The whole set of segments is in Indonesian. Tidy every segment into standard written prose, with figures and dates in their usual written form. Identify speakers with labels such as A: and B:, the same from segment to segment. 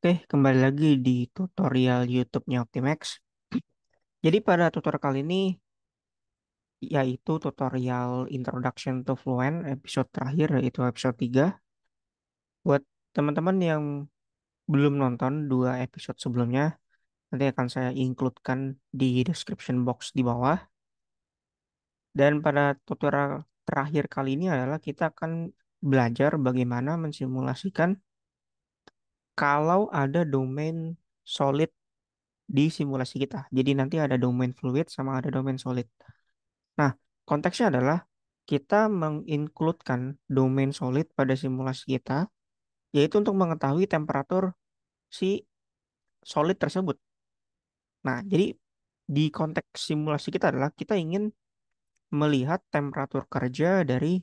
A: Oke, kembali lagi di tutorial YouTube-nya Optimax. Jadi pada tutorial kali ini yaitu tutorial Introduction to Fluent episode terakhir yaitu episode 3. Buat teman-teman yang belum nonton dua episode sebelumnya, nanti akan saya include-kan di description box di bawah. Dan pada tutorial terakhir kali ini adalah kita akan belajar bagaimana mensimulasikan kalau ada domain solid di simulasi kita. Jadi nanti ada domain fluid sama ada domain solid. Nah, konteksnya adalah kita mengincludekan domain solid pada simulasi kita, yaitu untuk mengetahui temperatur si solid tersebut. Nah, jadi di konteks simulasi kita adalah kita ingin melihat temperatur kerja dari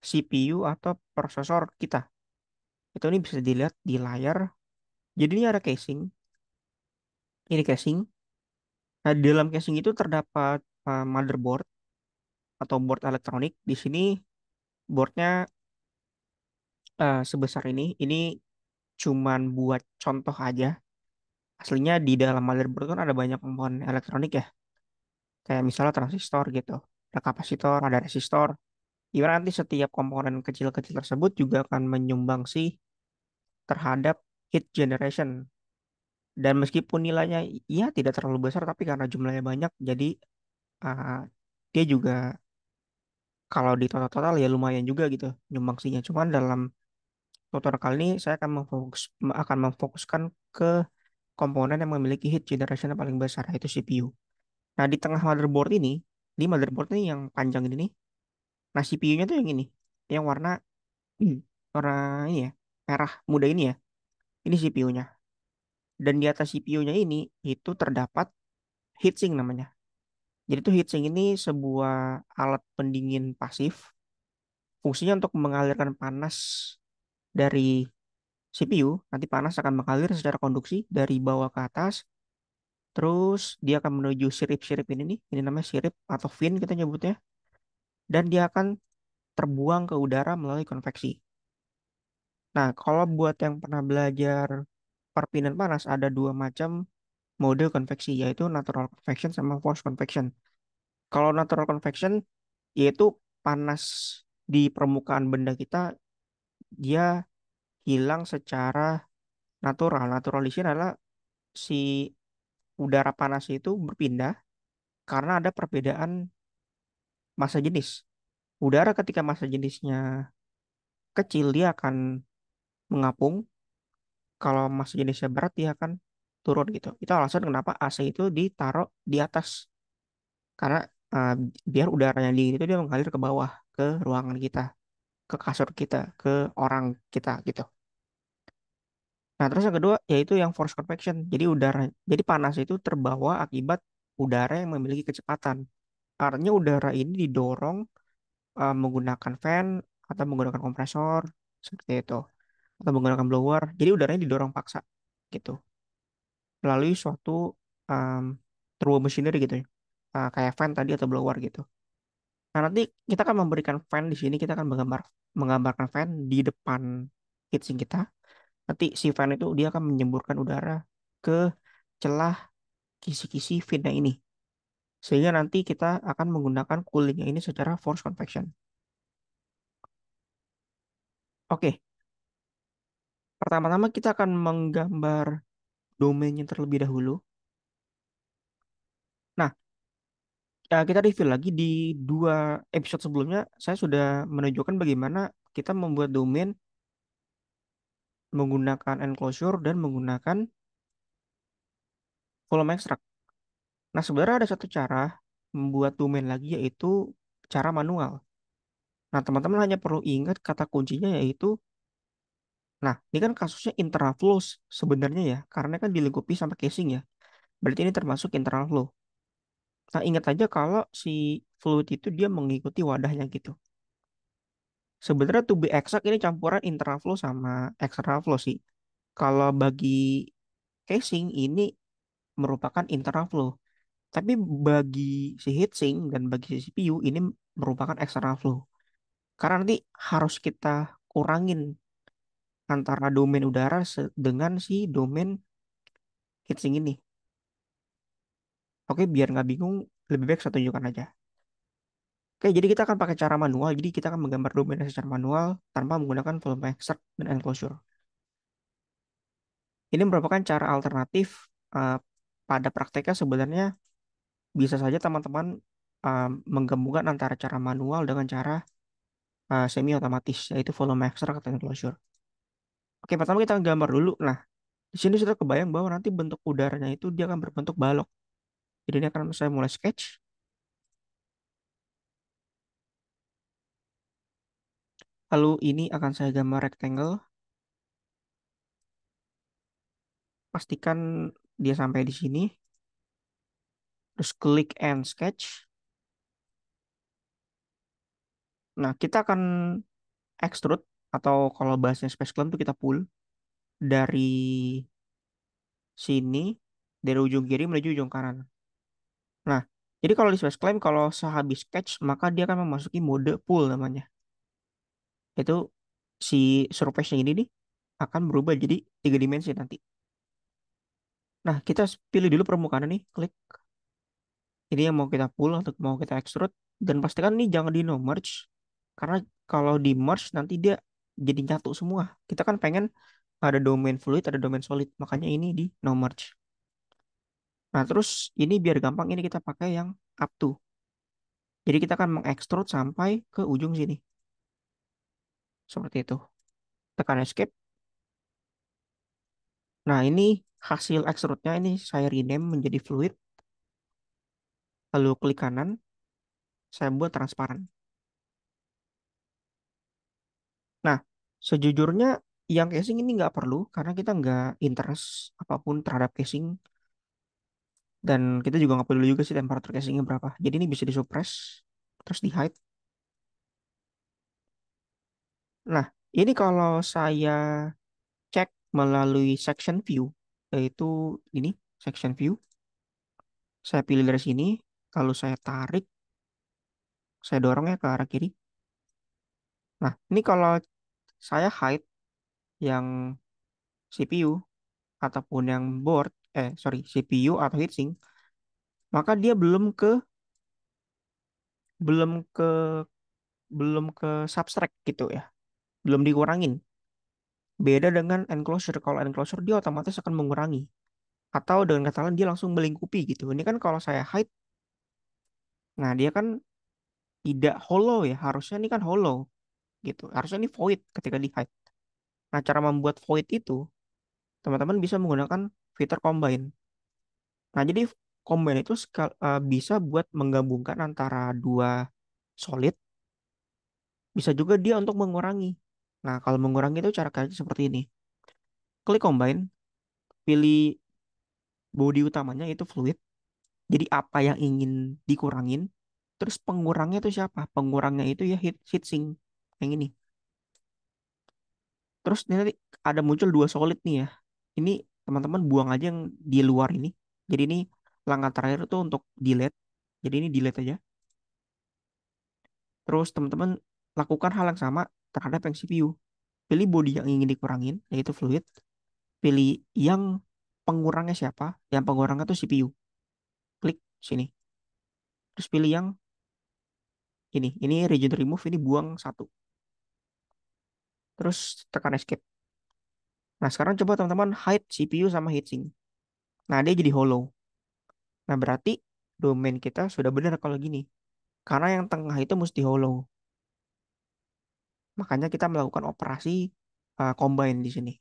A: CPU atau prosesor kita. Itu ini bisa dilihat di layar. Jadi ini ada casing, ini casing. Nah, di dalam casing itu terdapat motherboard atau board elektronik. Di sini boardnya sebesar ini. Ini cuman buat contoh aja. Aslinya di dalam motherboard kan ada banyak komponen elektronik ya. Kayak misalnya transistor gitu. Ada kapasitor, ada resistor. Dimana nanti setiap komponen kecil-kecil tersebut juga akan menyumbangsi terhadap heat generation. Dan meskipun nilainya ya tidak terlalu besar, tapi karena jumlahnya banyak, jadi uh, dia juga kalau di total-total ya lumayan juga gitu nyumbangsinya. Cuman dalam tutorial kali ini saya akan memfokuskan ke komponen yang memiliki heat generation yang paling besar, yaitu CPU. Nah, di tengah motherboard ini, di motherboard ini yang panjang ini nih, nah CPU-nya tuh yang ini, yang warna hmm, warna ini ya, merah muda ini ya, ini CPU-nya. Dan di atas CPU-nya ini itu terdapat heatsink namanya. Jadi tuh heatsink ini sebuah alat pendingin pasif, fungsinya untuk mengalirkan panas dari CPU. Nanti panas akan mengalir secara konduksi dari bawah ke atas. Terus dia akan menuju sirip-sirip ini nih, ini namanya sirip atau fin kita nyebutnya. Dan dia akan terbuang ke udara melalui konveksi. Nah, kalau buat yang pernah belajar perpindahan panas, ada dua macam mode konveksi, yaitu natural convection sama forced convection. Kalau natural convection, yaitu panas di permukaan benda kita, dia hilang secara natural. Natural di sini adalah si udara panas itu berpindah karena ada perbedaan massa jenis. Udara ketika massa jenisnya kecil, dia akan mengapung. Kalau massa jenisnya berat, dia akan turun gitu. Itu alasan kenapa AC itu ditaruh di atas. Karena uh, biar udara yang dingin itu dia mengalir ke bawah, ke ruangan kita, ke kasur kita, ke orang kita gitu. Nah, terus yang kedua yaitu yang force convection. Jadi panas itu terbawa akibat udara yang memiliki kecepatan. Artinya udara ini didorong menggunakan fan atau menggunakan kompresor seperti itu, atau menggunakan blower. Jadi udaranya didorong paksa gitu melalui suatu um, turbo machinery gitu ya. Kayak fan tadi atau blower gitu. Nah, nanti kita akan memberikan fan di sini, kita akan menggambarkan fan di depan heatsink kita. Nanti si fan itu dia akan menyemburkan udara ke celah kisi-kisi finnya ini. Sehingga nanti kita akan menggunakan coolingnya ini secara force convection. Oke, pertama-tama kita akan menggambar domainnya terlebih dahulu. Nah, kita review lagi di dua episode sebelumnya, saya sudah menunjukkan bagaimana kita membuat domain menggunakan enclosure dan menggunakan volume extract. Nah, sebenarnya ada satu cara membuat domain lagi, yaitu cara manual. Nah, teman-teman hanya perlu ingat kata kuncinya yaitu, nah, ini kan kasusnya internal flow sebenarnya ya, karena kan dilingkupi sama casing ya. Berarti ini termasuk internal flow. Nah, ingat aja kalau si fluid itu dia mengikuti wadahnya gitu. Sebenarnya to be exact ini campuran internal flow sama external flow sih. Kalau bagi casing ini merupakan internal flow. Tapi bagi si heatsink dan bagi si CPU ini merupakan external flow. Karena nanti harus kita kurangin antara domain udara dengan si domain heatsink ini. Oke, biar nggak bingung, lebih baik saya tunjukkan aja. Oke, jadi kita akan pakai cara manual. Jadi kita akan menggambar domainnya secara manual tanpa menggunakan volume extract dan enclosure. Ini merupakan cara alternatif. eh, Pada prakteknya sebenarnya bisa saja teman-teman menggabungkan antara cara manual dengan cara semi otomatis, yaitu volume extract dan enclosure. Oke, pertama kita gambar dulu. Nah, di sini sudah kebayang bahwa nanti bentuk udaranya itu dia akan berbentuk balok. Jadi ini akan saya mulai sketch. Lalu ini akan saya gambar rectangle. Pastikan dia sampai di sini. Terus klik and sketch. Nah, kita akan extrude atau kalau bahasanya space clamp itu kita pull dari sini, dari ujung kiri menuju ujung kanan. Nah, jadi kalau di space clamp kalau sehabis sketch maka dia akan memasuki mode pull namanya. Itu si surface-nya ini nih akan berubah jadi tiga dimensi nanti. Nah, kita pilih dulu permukaan nih, klik. Ini yang mau kita pull atau mau kita extrude. Dan pastikan nih jangan di no merge. Karena kalau di merge nanti dia jadi nyatu semua. Kita kan pengen ada domain fluid, ada domain solid. Makanya ini di no merge. Nah, terus ini biar gampang ini kita pakai yang up to. Jadi kita akan mengekstrud sampai ke ujung sini. Seperti itu. Tekan escape. Nah, ini hasil extrude-nya ini saya rename menjadi fluid. Lalu klik kanan, saya buat transparan. Nah, sejujurnya yang casing ini nggak perlu karena kita nggak interest apapun terhadap casing dan kita juga nggak peduli juga sih temperatur casingnya berapa. Jadi ini bisa disuppress terus di hide. Nah, ini kalau saya cek melalui section view, yaitu ini section view, saya pilih dari sini, lalu saya tarik, saya dorong ya ke arah kiri. Nah, ini kalau saya hide yang CPU ataupun yang board, sorry, CPU atau heatsink, maka dia belum ke belum ke subtract gitu ya, belum dikurangin. Beda dengan enclosure. Kalau enclosure dia otomatis akan mengurangi. Atau dengan kata lain dia langsung melingkupi gitu. Ini kan kalau saya hide, nah dia kan tidak hollow ya. Harusnya ini kan hollow gitu. Harusnya ini void ketika di hide. Nah, cara membuat void itu teman-teman bisa menggunakan fitur combine. Nah, jadi combine itu bisa buat menggabungkan antara dua solid, bisa juga dia untuk mengurangi. Nah, kalau mengurangi itu cara kerja seperti ini. Klik combine, pilih body utamanya itu fluid. Jadi apa yang ingin dikurangin, terus pengurangnya itu siapa? Pengurangnya itu ya heatsink yang ini. Terus nanti ada muncul dua solid nih ya. Ini teman-teman buang aja yang di luar ini. Jadi ini langkah terakhir itu untuk delete. Jadi ini delete aja. Terus teman-teman lakukan hal yang sama terhadap yang CPU. Pilih body yang ingin dikurangin, yaitu fluid. Pilih yang pengurangnya siapa? Yang pengurangnya itu CPU. Klik sini. Terus pilih yang ini. Ini region remove, ini buang satu. Terus tekan escape. Nah, sekarang coba teman-teman hide CPU sama heatsink. Nah, dia jadi hollow. Nah, berarti domain kita sudah benar kalau gini. Karena yang tengah itu mesti hollow. Makanya kita melakukan operasi combine di sini.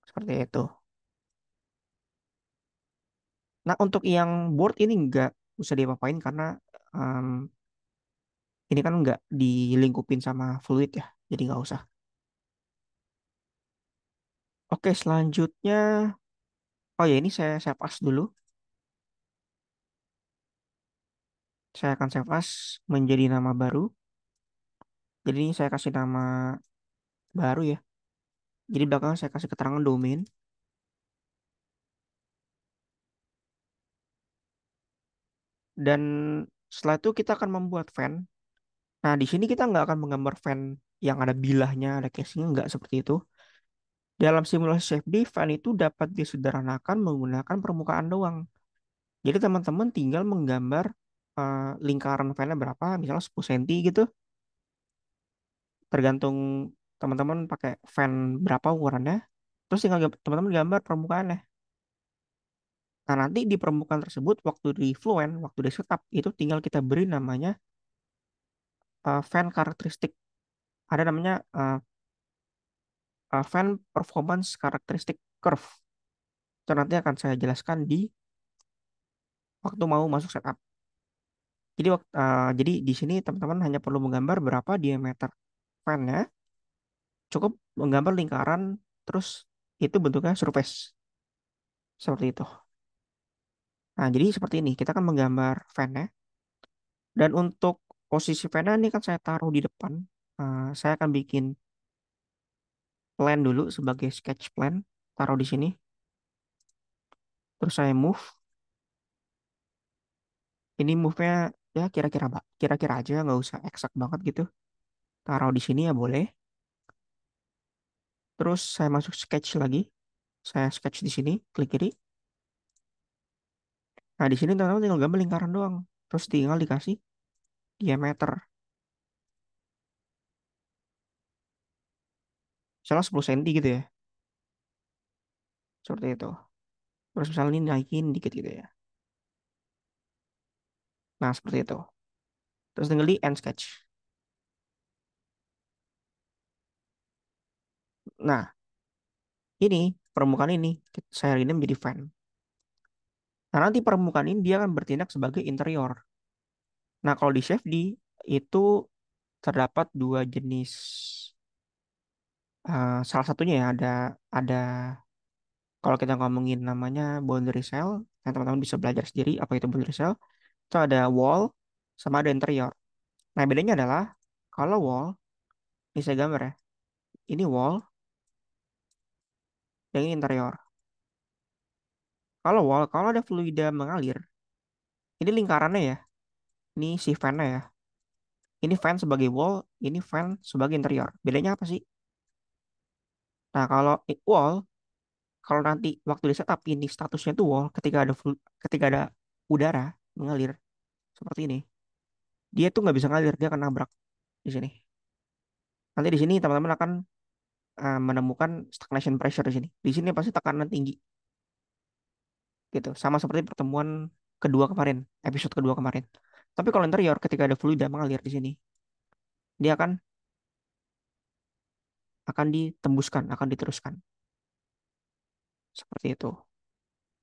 A: Seperti itu. Nah, untuk yang board ini nggak usah diapa-apain karena em, ini kan nggak dilingkupin sama fluid ya. Jadi nggak usah. Oke, selanjutnya. Oh ya, ini saya save as dulu. Saya akan save as menjadi nama baru. Jadi ini saya kasih nama baru ya. Jadi belakang saya kasih keterangan domain. Dan setelah itu kita akan membuat fan. Nah, di sini kita nggak akan menggambar fan yang ada bilahnya, ada casing, nggak seperti itu. Dalam simulasi CFD, fan itu dapat disederhanakan menggunakan permukaan doang. Jadi teman-teman tinggal menggambar lingkaran fan-nya berapa, misalnya 10 cm gitu, tergantung teman-teman pakai fan berapa ukurannya. Terus tinggal teman-teman gambar permukaannya. Nah, nanti di permukaan tersebut, waktu di Fluent, waktu di setup, itu tinggal kita beri namanya fan karakteristik. Ada namanya fan performance karakteristik curve. Itu nanti akan saya jelaskan di waktu mau masuk setup. Jadi di sini teman-teman hanya perlu menggambar berapa diameter fan-nya, cukup menggambar lingkaran, terus itu bentuknya surface seperti itu. Nah, jadi seperti ini, kita akan menggambar fan-nya, dan untuk posisi fan-nya ini kan saya taruh di depan. Saya akan bikin plan dulu sebagai sketch plan, taruh di sini, terus saya move. Ini move-nya ya kira-kira aja, nggak usah eksak banget gitu. Taruh di sini ya boleh. Terus saya masuk sketch lagi. Saya sketch di sini, klik kiri. Nah, di sini teman-teman tinggal gambar lingkaran doang. Terus tinggal dikasih diameter. Misalnya 10 cm gitu ya. Seperti itu. Terus misalnya ini naikin dikit gitu ya. Nah, seperti itu. Terus tinggal di end sketch. Nah, ini permukaan ini saya ini menjadi fan. Nah, nanti permukaan ini dia akan bertindak sebagai interior. Nah, kalau di CFD itu terdapat dua jenis. Salah satunya ya ada kalau kita ngomongin namanya boundary cell, yang teman-teman bisa belajar sendiri apa itu boundary cell. Itu ada wall sama ada interior. Nah, bedanya adalah kalau wall, ini saya gambar ya. Ini wall, yang ini interior. Kalau wall, kalau ada fluida mengalir, ini lingkarannya ya. Ini si fan-nya ya. Ini fan sebagai wall, ini fan sebagai interior. Bedanya apa sih? Nah, kalau wall, kalau nanti waktu di setup ini statusnya itu wall, ketika ada udara mengalir seperti ini, dia tuh nggak bisa ngalir, dia akan nabrak di sini. Nanti di sini teman-teman akan menemukan stagnation pressure di sini. Di sini pasti tekanan tinggi gitu. Sama seperti pertemuan kedua kemarin, episode kedua kemarin. Tapi kalau interior ketika ada fluida mengalir di sini, dia akan ditembuskan, akan diteruskan seperti itu.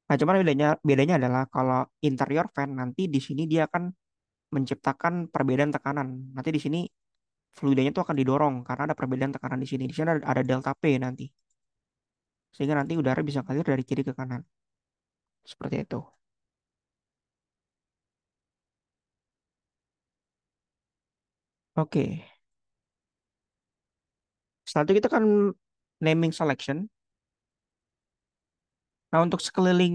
A: Nah, cuman bedanya adalah kalau interior fan nanti di sini dia akan menciptakan perbedaan tekanan. Nanti di sini fluidanya itu akan didorong karena ada perbedaan tekanan di sini. Di sini ada delta P nanti. Sehingga nanti udara bisa ngalir dari kiri ke kanan. Seperti itu. Oke. Setelah itu kita kan naming selection. Nah, untuk sekeliling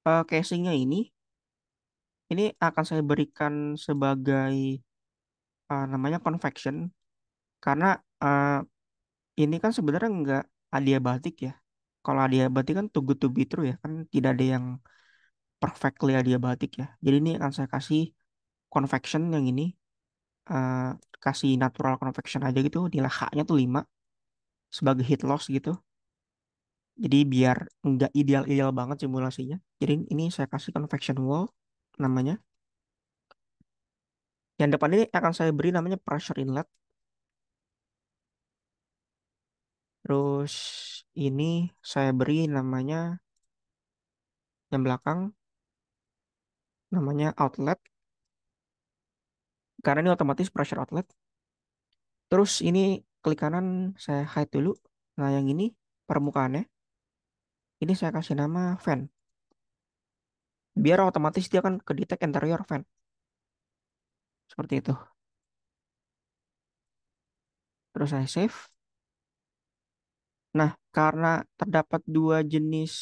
A: casingnya ini akan saya berikan sebagai namanya convection karena uh, ini kan sebenarnya nggak adiabatik ya. Kalau adiabatik kan too good to be true ya, kan tidak ada yang perfectly adiabatik ya. Jadi ini akan saya kasih convection yang ini, eh, kasih natural convection aja gitu, nilai H-nya tuh 5 sebagai heat loss gitu. Jadi biar nggak ideal-ideal banget simulasinya. Jadi ini saya kasih convection wall namanya. Yang depan ini akan saya beri namanya pressure inlet. Terus ini saya beri namanya yang belakang namanya outlet. Karena ini otomatis pressure outlet. Terus ini klik kanan saya hide dulu. Nah, yang ini permukaannya. Ini saya kasih nama fan. Biar otomatis dia akan kedetek interior fan. Seperti itu. Terus saya save. Nah, karena terdapat dua jenis,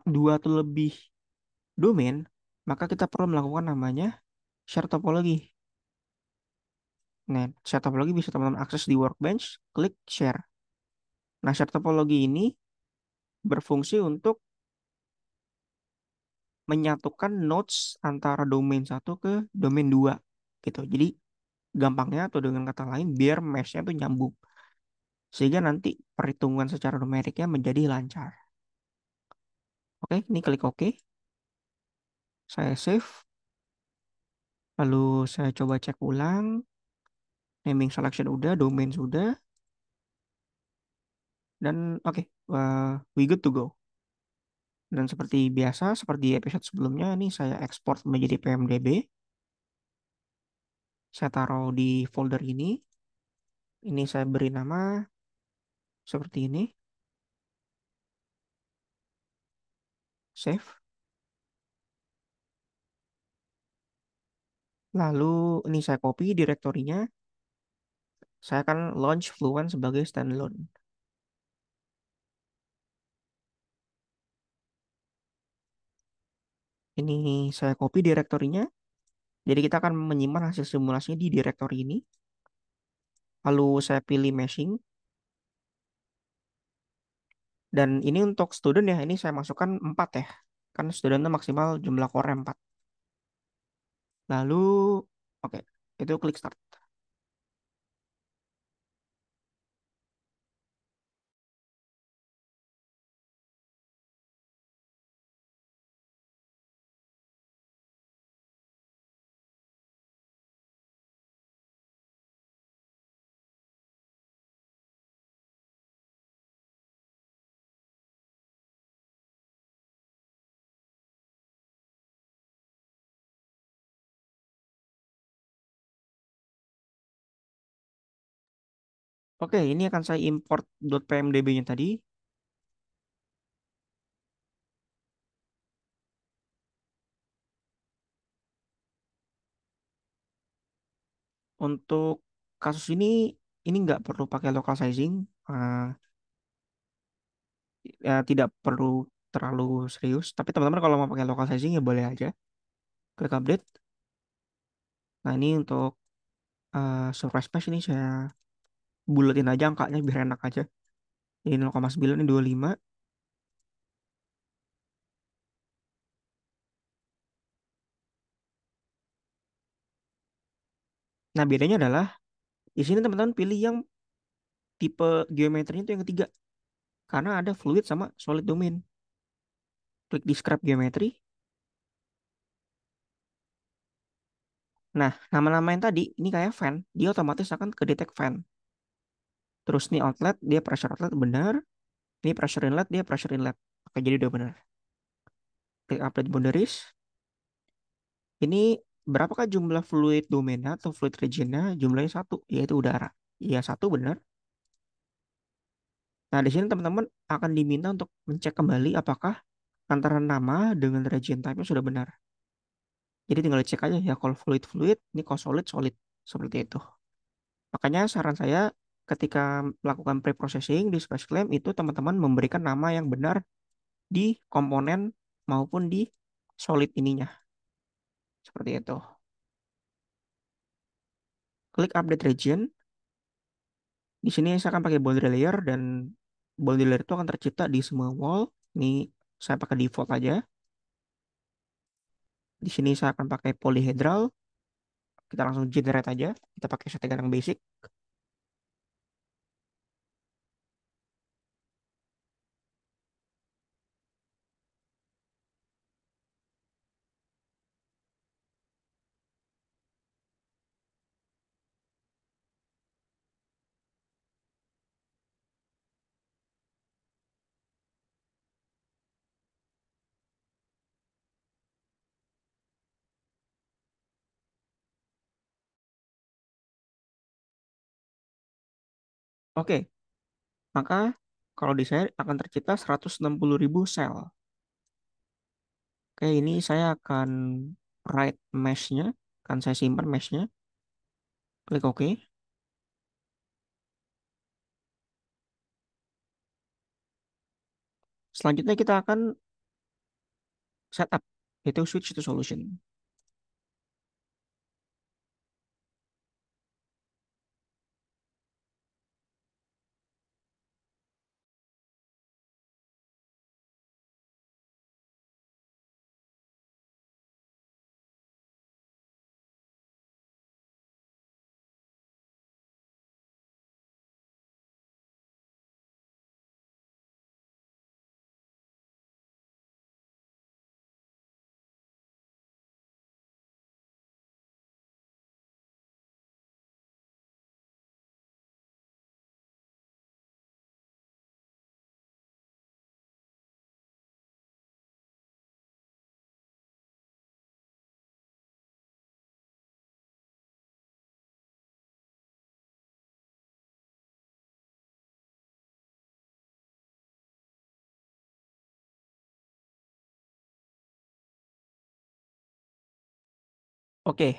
A: dua atau lebih domain, maka kita perlu melakukan namanya share topologi. Nah, share topologi bisa teman-teman akses di Workbench, klik share. Nah, share topologi ini berfungsi untuk menyatukan nodes antara domain satu ke domain dua gitu. Jadi gampangnya atau dengan kata lain biar mesh-nya tuh nyambung. Sehingga nanti perhitungan secara numeriknya menjadi lancar. Oke, ini klik OK. Saya save. Lalu saya coba cek ulang. Naming selection udah, domain sudah. Dan oke, we good to go. Dan seperti biasa, seperti episode sebelumnya, ini saya ekspor menjadi PMDB. Saya taruh di folder ini. Ini saya beri nama seperti ini. Save. Lalu ini saya copy direktorinya. Saya akan launch Fluent sebagai standalone. Ini saya copy direktorinya. Jadi kita akan menyimpan hasil simulasinya di direktori ini. Lalu saya pilih meshing. Dan ini untuk student ya, ini saya masukkan 4 ya. Kan studentnya maksimal jumlah core 4. Lalu, oke, itu klik start. Oke, ini akan saya import .pmdb-nya tadi. Untuk kasus ini nggak perlu pakai local sizing. Eh, ya, tidak perlu terlalu serius. Tapi teman-teman kalau mau pakai local sizing ya boleh aja. Klik update. Nah, ini untuk surface space ini saya buletin aja angkanya biar enak aja. Ini 0,9, ini 25. Nah, bedanya adalah di sini teman-teman pilih yang tipe geometrinya itu yang ketiga. Karena ada fluid sama solid domain. Klik describe geometri. Nah, nama-nama yang tadi, ini kayak fan. Dia otomatis akan kedetek fan. Terus nih outlet, dia pressure outlet benar. Ini pressure inlet, dia pressure inlet. Oke, jadi udah benar. Klik update boundaries. Ini berapakah jumlah fluid domainnya atau fluid regionnya? Jumlahnya satu, yaitu udara. Iya, satu benar. Nah, di sini teman-teman akan diminta untuk mencek kembali apakah antara nama dengan region type-nya sudah benar. Jadi tinggal dicek aja ya kalau fluid-fluid, ini kalau solid-solid. Seperti itu. Makanya saran saya ketika melakukan pre-processing di space claim itu teman-teman memberikan nama yang benar di komponen maupun di solid ininya. Seperti itu. Klik update region. Di sini saya akan pakai boundary layer dan boundary layer itu akan tercipta di semua wall. Ini saya pakai default aja. Di sini saya akan pakai polyhedral. Kita langsung generate aja. Kita pakai settingan yang basic. Oke, maka kalau di saya akan tercipta 160.000 sel. Oke, ini saya akan write mesh-nya. Akan saya simpan mesh-nya. Klik OK. Selanjutnya kita akan setup, yaitu switch to solution. Oke,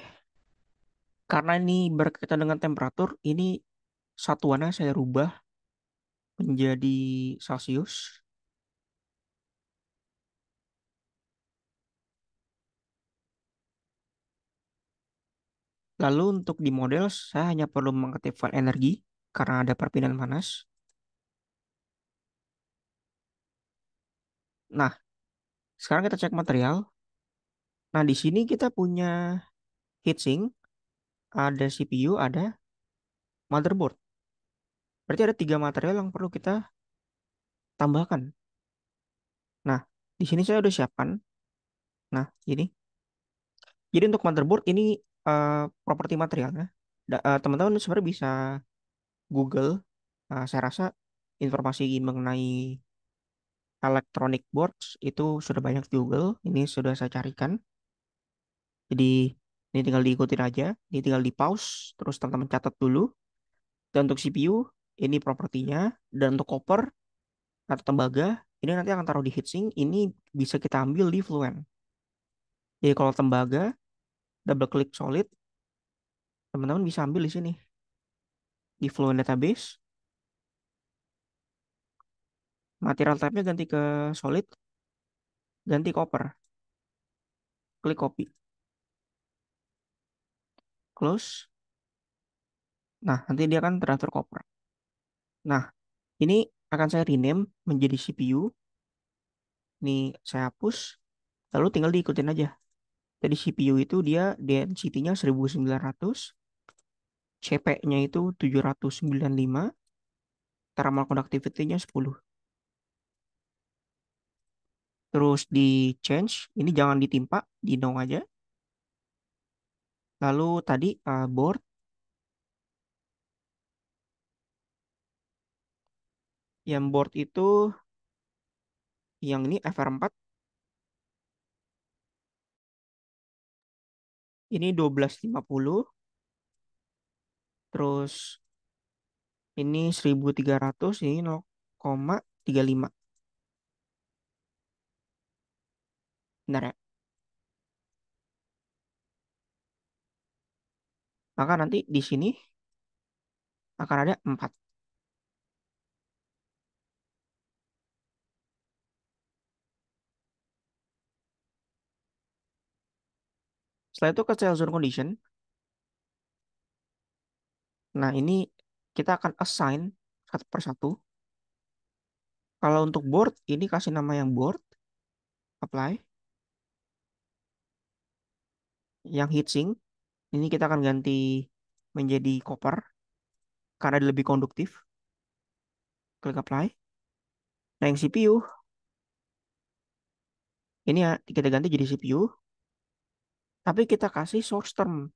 A: karena ini berkaitan dengan temperatur, ini satuannya saya rubah menjadi Celcius. Lalu untuk di model, saya hanya perlu mengaktifkan energi karena ada perpindahan panas. Nah, sekarang kita cek material. Nah, di sini kita punya heatsink, ada CPU, ada motherboard. Berarti ada tiga material yang perlu kita tambahkan. Nah, di sini saya udah siapkan. Nah, ini. Jadi untuk motherboard ini properti materialnya. Teman-teman sebenarnya bisa Google. Saya rasa informasi mengenai electronic boards itu sudah banyak di Google. Ini sudah saya carikan. Jadi ini tinggal diikutin aja. Ini tinggal di pause. Terus teman-teman catat dulu. Dan untuk CPU, ini propertinya. Dan untuk copper atau tembaga, ini nanti akan taruh di heatsink. Ini bisa kita ambil di Fluent. Jadi kalau tembaga, double klik solid, teman-teman bisa ambil di sini. Di Fluent Database, material type-nya ganti ke solid, ganti copper. Klik copy, close. Nah, nanti dia akan transfer copper. Nah, ini akan saya rename menjadi CPU. Ini saya hapus, lalu tinggal diikutin aja. Jadi CPU itu dia density-nya 1900, CP-nya itu 795, thermal conductivity-nya 10. Terus di change, ini jangan ditimpa, di no aja. Lalu tadi board, yang board itu yang ini FR4, ini 1250, terus ini 1300, ini 0,35. Bentar ya. Maka nanti di sini akan ada 4. Setelah itu ke cell zone condition. Nah, ini kita akan assign satu persatu. Kalau untuk board, ini kasih nama yang board, apply. Yang heatsink, ini kita akan ganti menjadi copper karena dia lebih konduktif. Klik apply. Nah, yang CPU, ini ya kita ganti jadi CPU, tapi kita kasih source term.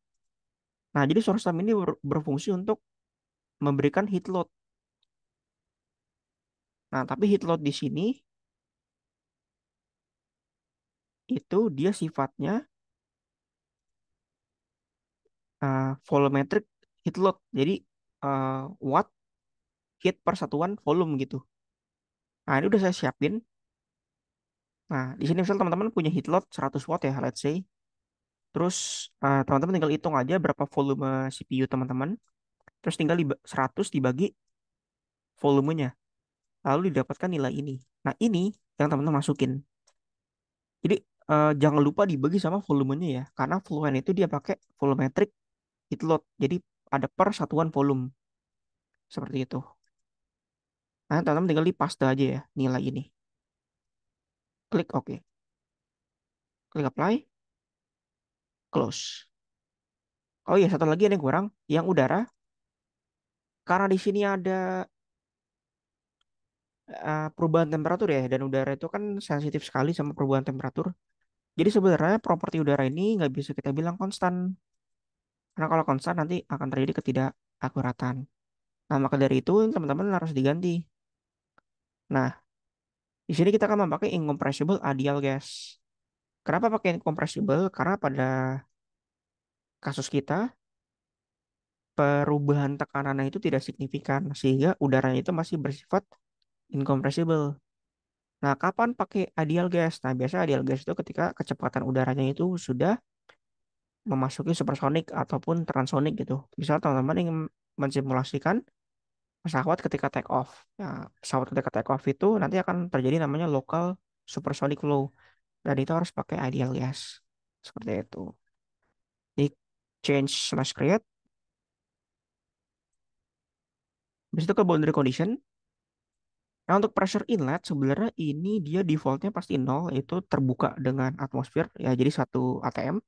A: Nah, jadi source term ini berfungsi untuk memberikan heat load. Nah, tapi heat load di sini itu dia sifatnya volumetric heat load. Jadi watt heat per satuan volume gitu. Nah, ini udah saya siapin. Nah, di sini misal teman-teman punya heat load 100 watt ya, let's say. Terus teman-teman tinggal hitung aja berapa volume CPU teman-teman. Terus tinggal 100 dibagi volumenya. Lalu didapatkan nilai ini. Nah, ini yang teman-teman masukin. Jadi jangan lupa dibagi sama volumenya ya. Karena Fluent itu dia pakai volumetric heat load. Jadi ada per satuan volume. Seperti itu. Nah, teman-teman tinggal di paste aja ya nilai ini. Klik OK. Klik apply. Close. Oh iya, satu lagi ada yang kurang. Yang udara. Karena di sini ada perubahan temperatur ya. Dan udara itu kan sensitif sekali sama perubahan temperatur. Jadi sebenarnya properti udara ini nggak bisa kita bilang konstan. Karena kalau konstan nanti akan terjadi ketidakakuratan. Nah, maka dari itu teman-teman harus diganti. Nah, di sini kita akan memakai incompressible ideal gas. Kenapa pakai incompressible? Karena pada kasus kita perubahan tekanannya itu tidak signifikan sehingga udaranya itu masih bersifat incompressible. Nah, kapan pakai ideal gas? Nah, biasa ideal gas itu ketika kecepatan udaranya itu sudah memasuki supersonic ataupun transonic gitu. Misal teman-teman ingin mensimulasikan pesawat ketika take off. Ya, pesawat ketika take off itu nanti akan terjadi namanya local supersonic flow. Dan itu harus pakai ideal gas. Seperti itu. Di change slash create. Habis itu ke boundary condition. Nah, untuk pressure inlet sebenarnya ini dia defaultnya pasti nol, itu terbuka dengan atmosfer ya, jadi 1 atm.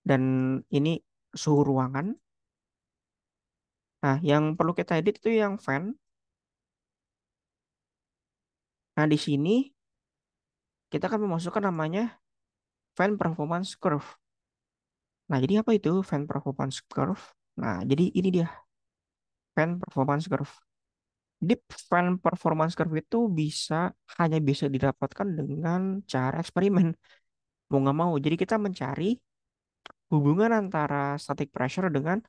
A: Dan ini suhu ruangan. Nah, yang perlu kita edit itu yang fan. Nah, di sini kita akan memasukkan namanya fan performance curve. Nah, jadi apa itu fan performance curve? Nah, jadi ini dia fan performance curve. Deep fan performance curve itu hanya bisa didapatkan dengan cara eksperimen. Mau nggak mau. Jadi kita mencari hubungan antara static pressure dengan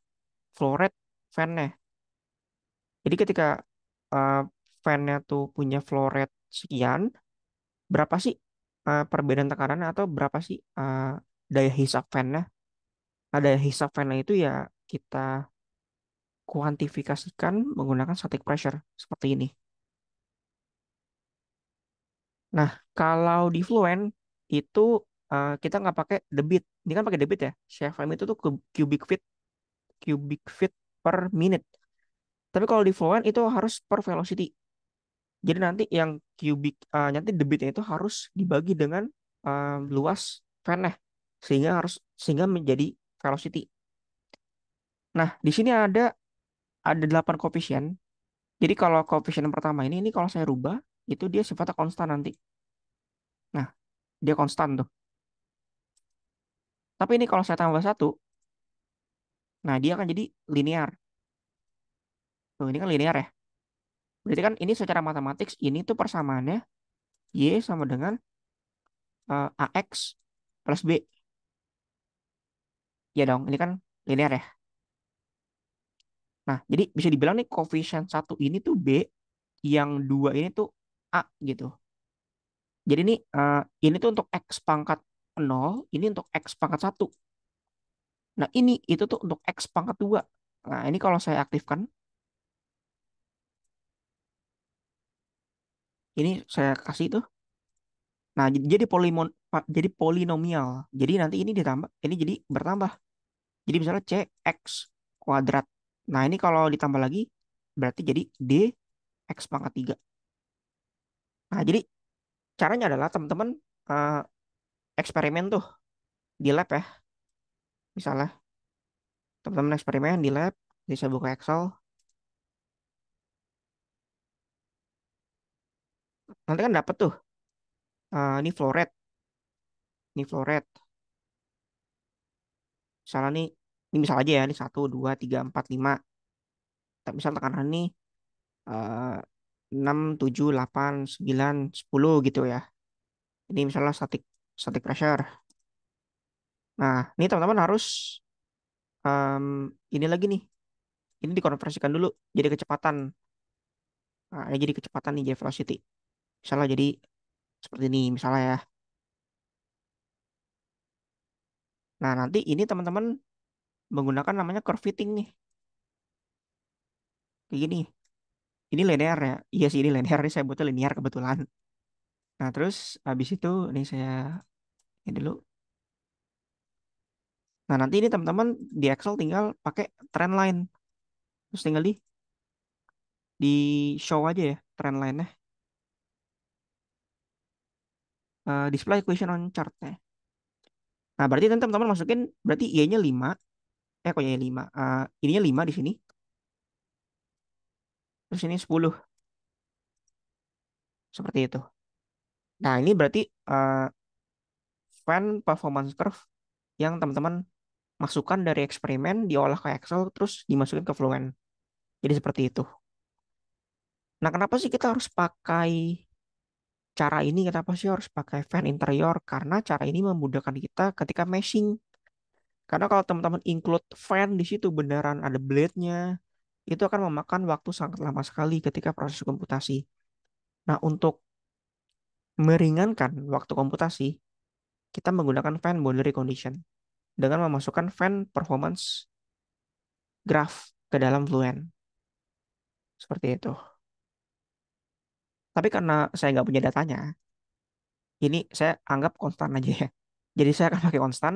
A: flow rate fan-nya. Jadi ketika uh, fan-nya tuh punya flow rate sekian, berapa sih perbedaan tekanannya atau berapa sih daya hisap fan-nya? Nah, daya hisap fan-nya itu ya kita kuantifikasikan menggunakan static pressure seperti ini. Nah, kalau di Fluent itu kita nggak pakai debit. Ini kan pakai debit ya. CFM itu tuh cubic feet per minute. Tapi kalau di Fluent itu harus per velocity. Jadi nanti debitnya itu harus dibagi dengan luas fan-nya sehingga menjadi velocity. Nah, di sini ada 8 koefisien. Jadi kalau koefisien yang pertama ini kalau saya rubah itu dia sifatnya konstan nanti. Nah, dia konstan tuh. Tapi ini kalau saya tambah satu, nah dia akan jadi linear. Tuh, ini kan linear ya. Berarti kan ini secara matematik ini tuh persamaannya Y sama dengan AX plus B. Ya dong, ini kan linear ya. Nah, jadi bisa dibilang nih koefisien satu ini tuh B, yang dua ini tuh A gitu. Jadi ini tuh untuk X pangkat 0, ini untuk X pangkat 1. Nah, itu tuh untuk X pangkat 2. Nah, ini kalau saya aktifkan, ini saya kasih tuh. Nah, jadi polinomial. Jadi nanti ini ditambah, ini jadi bertambah. Jadi misalnya CX kuadrat. Nah, ini kalau ditambah lagi berarti jadi D X pangkat 3. Nah, jadi caranya adalah teman-teman eh, eksperimen tuh di lab ya. Misalnya teman-teman eksperimen di lab, bisa buka Excel. Nanti kan dapat tuh ini flow rate, ini flow rate. Misalnya ini misal aja ya, ini 1, 2, 3, 4, 5. Tapi misal tekanan ini eh, 6, 7, 8, 9, 10 gitu ya. Ini misalnya static pressure. Nah, ini teman-teman harus em, ini lagi nih. Ini dikonversikan dulu jadi kecepatan. Nah, ini jadi kecepatan nih, jadi velocity. Misalnya jadi seperti ini misalnya ya. Nah, nanti ini teman-teman menggunakan namanya curve fitting nih. Kayak gini. Ini linear ya. Iya sih, ini linear. Ini saya buatnya linear kebetulan. Nah, terus habis itu ini saya ini dulu. Nah, nanti ini teman-teman di Excel tinggal pakai trend line. Terus tinggal di show aja ya trend line-nya. Display equation on chart nya. Nah, berarti nanti teman-teman masukin berarti Y-nya 5. Kok Y-nya 5? Ininya 5 di sini. Terus ini 10. Seperti itu. Nah, ini berarti uh, fan performance curve yang teman-teman masukkan dari eksperimen, diolah ke Excel, terus dimasukin ke Fluent. Jadi seperti itu. Nah, kenapa sih kita harus pakai cara ini? Kenapa sih harus pakai fan interior? Karena cara ini memudahkan kita ketika meshing. Karena kalau teman-teman include fan di situ beneran ada blade-nya, itu akan memakan waktu sangat lama sekali ketika proses komputasi. Nah, untuk meringankan waktu komputasi, kita menggunakan fan boundary condition. dengan memasukkan fan performance graph ke dalam Fluent. Seperti itu. Tapi karena saya nggak punya datanya, ini saya anggap konstan aja ya. Jadi saya akan pakai konstan.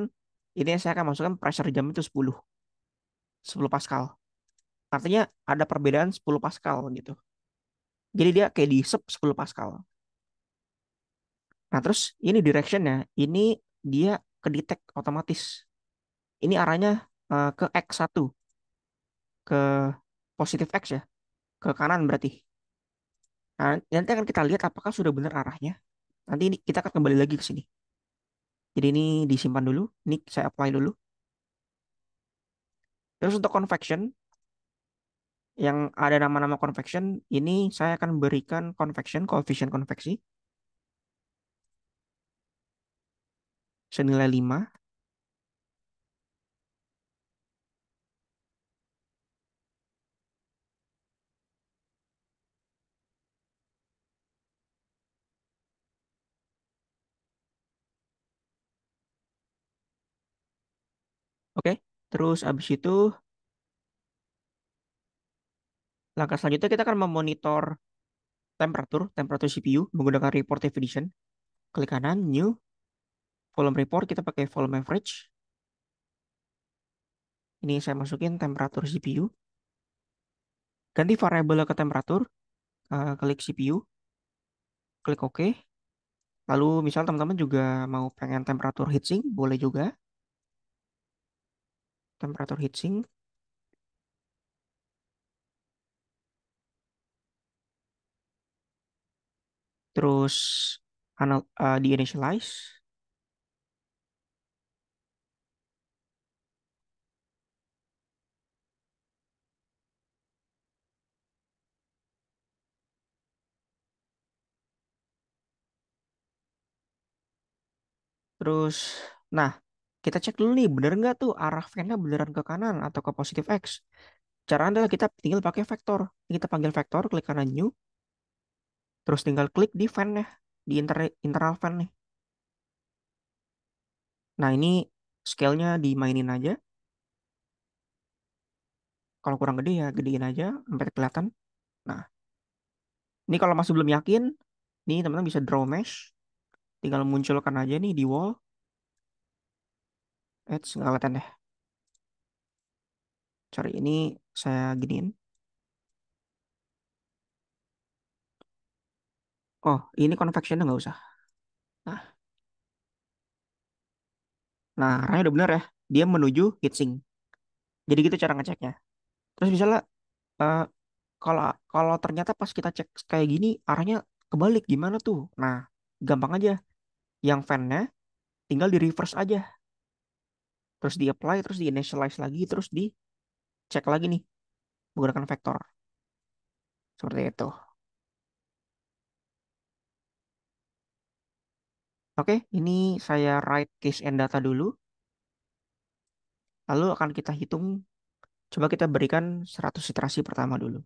A: Ini saya akan masukkan pressure jam itu 10 Pascal. Artinya ada perbedaan 10 Pascal gitu. Jadi dia kayak di sub 10 Pascal. Nah terus ini directionnya, ini dia kedetek otomatis. Ini arahnya ke X1, ke positif X ya, ke kanan berarti. Nah, nanti akan kita lihat apakah sudah benar arahnya. Nanti ini kita akan kembali lagi ke sini. Jadi ini disimpan dulu, ini saya apply dulu. Terus untuk convection, yang ada nama-nama convection, ini saya akan berikan convection, coefficient konveksi, senilai 5. Oke, terus abis itu langkah selanjutnya kita akan memonitor temperatur CPU menggunakan report definition. Klik kanan, new, volume report, kita pakai volume average. Ini saya masukin temperatur CPU. Ganti variabel ke temperatur, klik CPU, klik OK. Lalu misal teman-teman juga mau pengen temperatur heatsink, boleh juga. Temperatur heatsink. Terus di initialize. Terus, nah, kita cek dulu nih, bener nggak tuh arah fan-nya beneran ke kanan atau ke positif X. Cara adalah kita tinggal pakai vektor. Kita panggil vektor, klik kanan new, terus tinggal klik di fan-nya, di internal fan nih. Nah, ini scale-nya dimainin aja. Kalau kurang gede ya gedein aja sampai kelihatan. Nah, ini kalau masih belum yakin, nih teman-teman bisa draw mesh. Tinggal munculkan aja nih di wall. Nggak kelihatan deh. Sorry, ini saya giniin. Oh, ini convection nggak usah. Nah, arahnya udah bener ya. Dia menuju heatsink. Jadi gitu cara ngeceknya. Terus misalnya eh, kalau kalau ternyata pas kita cek kayak gini arahnya kebalik gimana tuh? Nah, gampang aja. Yang fan-nya tinggal di reverse aja. Terus di apply, terus di initialize lagi, terus dicek lagi nih menggunakan vektor. Seperti itu. Oke, ini saya write case and data dulu. Lalu akan kita hitung. Coba kita berikan 100 iterasi pertama dulu.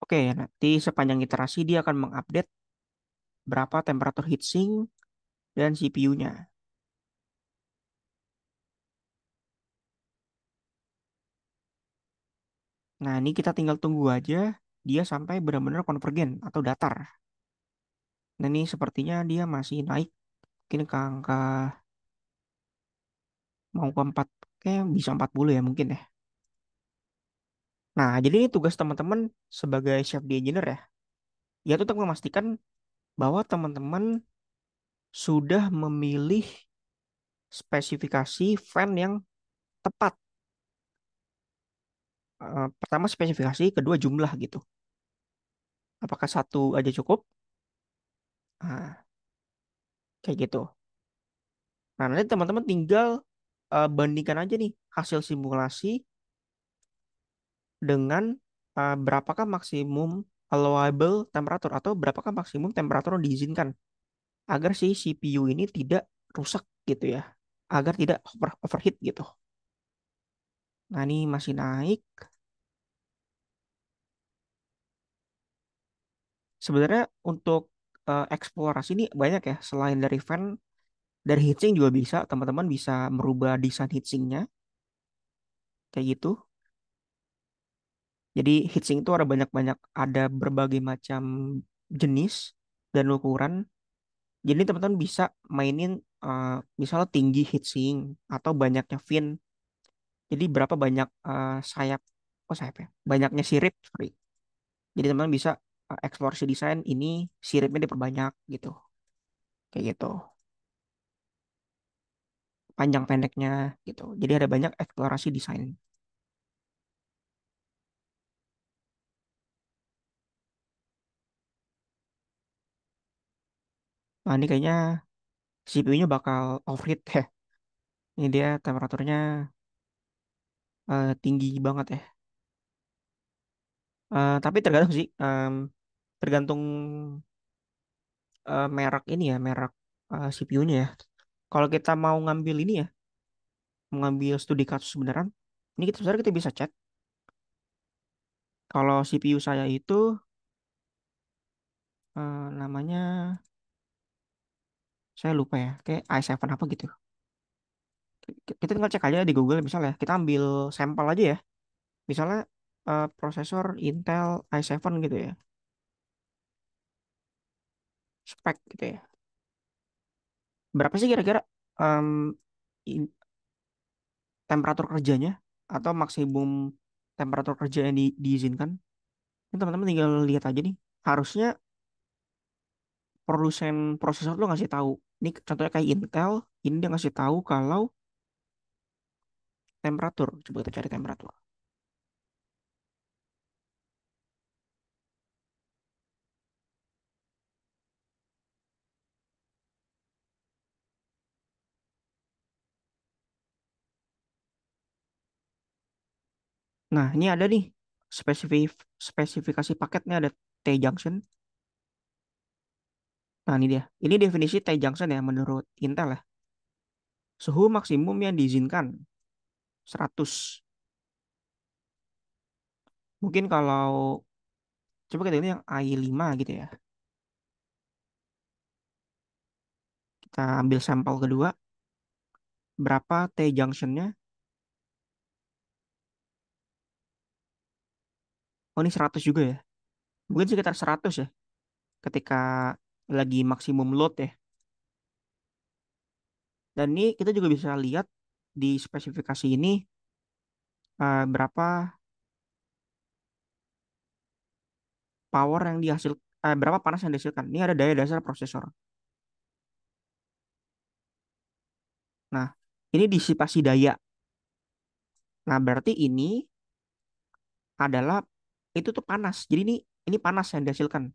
A: Oke, nanti sepanjang iterasi dia akan mengupdate berapa temperatur heatsink dan CPU-nya. Nah, ini kita tinggal tunggu aja dia sampai benar-benar konvergen atau datar. Nah, ini sepertinya dia masih naik mungkin ke angka mau ke 4, kayak bisa 40 ya mungkin ya. Nah, jadi ini tugas teman-teman sebagai chef di engineer ya. Yaitu untuk memastikan bahwa teman-teman sudah memilih spesifikasi fan yang tepat. Pertama spesifikasi, kedua jumlah gitu. Apakah satu aja cukup? Nah, kayak gitu. Nah, nanti teman-teman tinggal bandingkan aja nih hasil simulasi dengan berapakah maksimum allowable temperatur atau berapakah maksimum temperatur yang diizinkan agar si CPU ini tidak rusak gitu ya, agar tidak overheat gitu. Nah, ini masih naik. Sebenarnya untuk eksplorasi ini banyak ya, selain dari fan, dari heatsink juga bisa, teman-teman bisa merubah desain heatsinknya kayak gitu. Jadi heatsink itu ada banyak-banyak, ada berbagai macam jenis dan ukuran. Jadi teman-teman bisa mainin misalnya tinggi heatsink atau banyaknya fin. Jadi berapa banyak sayap, oh sayap ya, banyaknya sirip, sorry. Jadi teman-teman bisa eksplorasi desain ini siripnya diperbanyak gitu, kayak gitu. Panjang pendeknya gitu. Jadi ada banyak eksplorasi desain. Nah, ini kayaknya CPU-nya bakal overheat ya. Ini dia temperaturnya tinggi banget ya. Tapi tergantung sih, tergantung merek ini ya, merek CPU-nya ya. Kalau kita mau ngambil ini ya, mengambil studi kasus beneran, ini kita sebenarnya kita bisa cek. Kalau CPU saya itu namanya saya lupa ya, kayak i7 apa gitu. Kita tinggal cek aja di Google misalnya. Kita ambil sampel aja ya. Misalnya prosesor Intel i7 gitu ya, spek gitu ya. Berapa sih kira-kira em, in- temperatur kerjanya atau maksimum temperatur kerja yang diizinkan? Ini teman-teman tinggal lihat aja nih. Harusnya produsen prosesor tuh ngasih tahu. Ini contohnya kayak Intel, ini dia ngasih tahu kalau temperatur. Coba kita cari temperatur. Nah, ini ada nih spesifik spesifikasi paketnya ada T-junction. Nah, ini dia. Ini definisi T-junction ya menurut Intel ya. Suhu maksimum yang diizinkan 100. Mungkin kalau coba kita ini yang i5 gitu ya. Kita ambil sampel kedua, berapa T-junctionnya? Oh, ini 100 juga ya. Mungkin sekitar 100 ya ketika lagi maksimum load ya. Dan ini kita juga bisa lihat di spesifikasi ini berapa power yang berapa panas yang dihasilkan. Ini ada daya dasar prosesor. Nah, ini disipasi daya. Nah, berarti ini adalah itu tuh panas. Jadi ini panas yang dihasilkan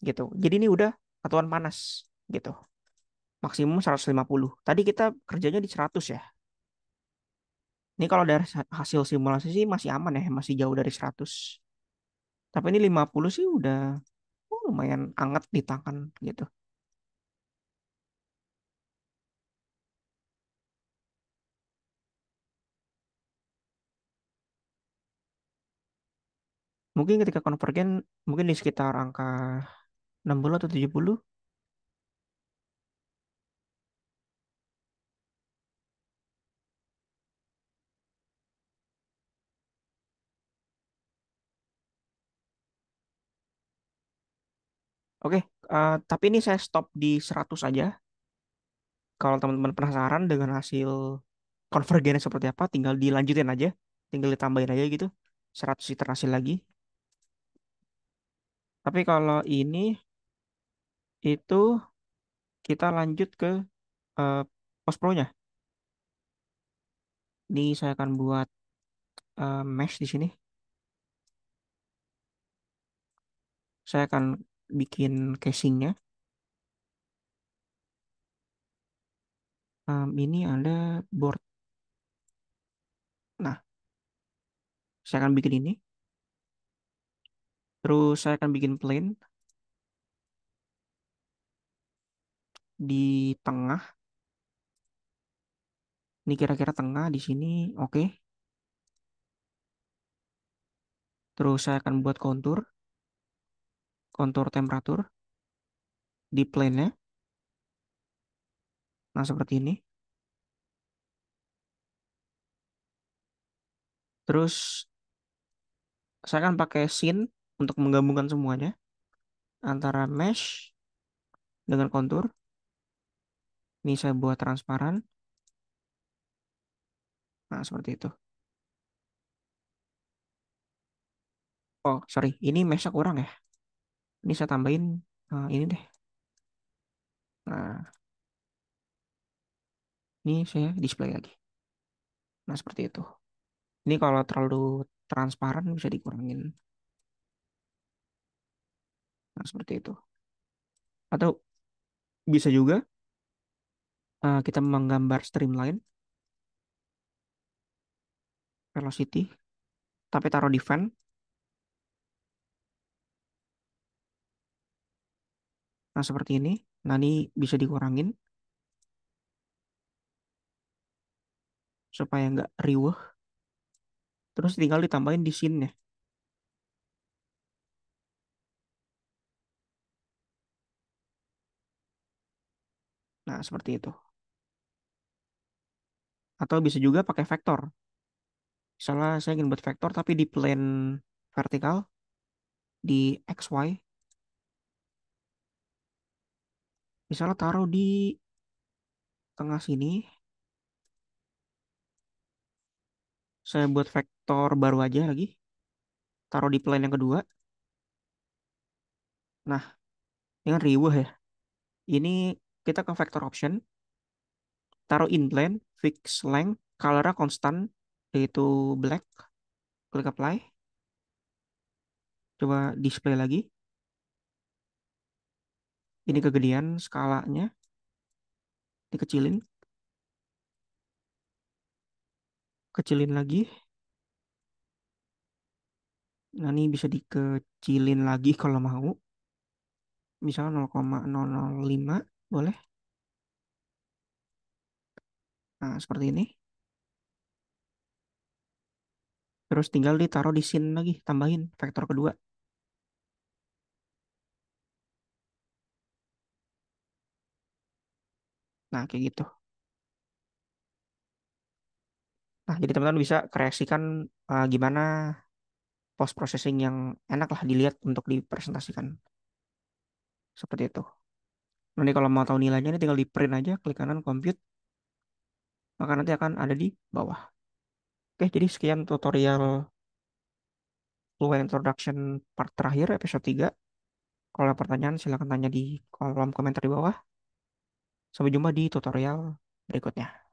A: gitu. Jadi ini udah satuan panas gitu. Maksimum 150. Tadi kita kerjanya di 100 ya. Ini kalau dari hasil simulasi sih masih aman ya, masih jauh dari 100. Tapi ini 50 sih udah lumayan anget di tangan gitu. Mungkin ketika konvergen mungkin di sekitar angka 60 atau 70. Oke, tapi ini saya stop di 100 aja. Kalau teman-teman penasaran dengan hasil konvergennya seperti apa, tinggal dilanjutin aja. Tinggal ditambahin aja gitu. 100 iterasi lagi. Tapi kalau ini itu kita lanjut ke Post Pro-nya. Ini saya akan buat mesh di sini. Saya akan bikin casingnya. Ini ada board. Nah, saya akan bikin ini. Terus saya akan bikin plane di tengah. Ini kira-kira tengah di sini. Oke. Terus saya akan buat kontur, kontur temperatur di plane-nya. Nah, seperti ini. Terus saya akan pakai scene untuk menggabungkan semuanya antara mesh dengan kontur. Ini saya buat transparan. Nah, seperti itu. Oh, sorry. Ini meshnya kurang ya. Ini saya tambahin ini deh. Nah, ini saya display lagi. Nah, seperti itu. Ini kalau terlalu transparan bisa dikurangin. Nah, seperti itu. Atau bisa juga kita menggambar streamline velocity, tapi taruh di fan. Nah, seperti ini. Nah, ini bisa dikurangin supaya nggak riuh. Terus tinggal ditambahin di scene-nya. Nah, seperti itu. Atau bisa juga pakai vektor. Misalnya saya ingin buat vektor tapi di plane vertikal, di XY. Misalnya taruh di tengah sini. Saya buat vektor baru aja lagi. Taruh di plane yang kedua. Nah, ini kan riuh ya. Ini kita ke vector option. Taruh in plane, fix length, color konstan, yaitu black. Klik apply. Coba display lagi. Ini kegedean skalanya. Dikecilin. Kecilin lagi. Nah, ini bisa dikecilin lagi kalau mau. Misalnya 0,005 boleh. Nah, seperti ini. Terus tinggal ditaruh di scene lagi, tambahin vektor kedua. Nah, kayak gitu. Nah, jadi teman-teman bisa kreasikan gimana post processing yang enak lah dilihat untuk dipresentasikan. Seperti itu. Nanti kalau mau tahu nilainya ini tinggal di print aja, klik kanan compute, maka nanti akan ada di bawah. Oke, jadi sekian tutorial Fluent Introduction part terakhir episode 3. Kalau ada pertanyaan silahkan tanya di kolom komentar di bawah. Sampai jumpa di tutorial berikutnya.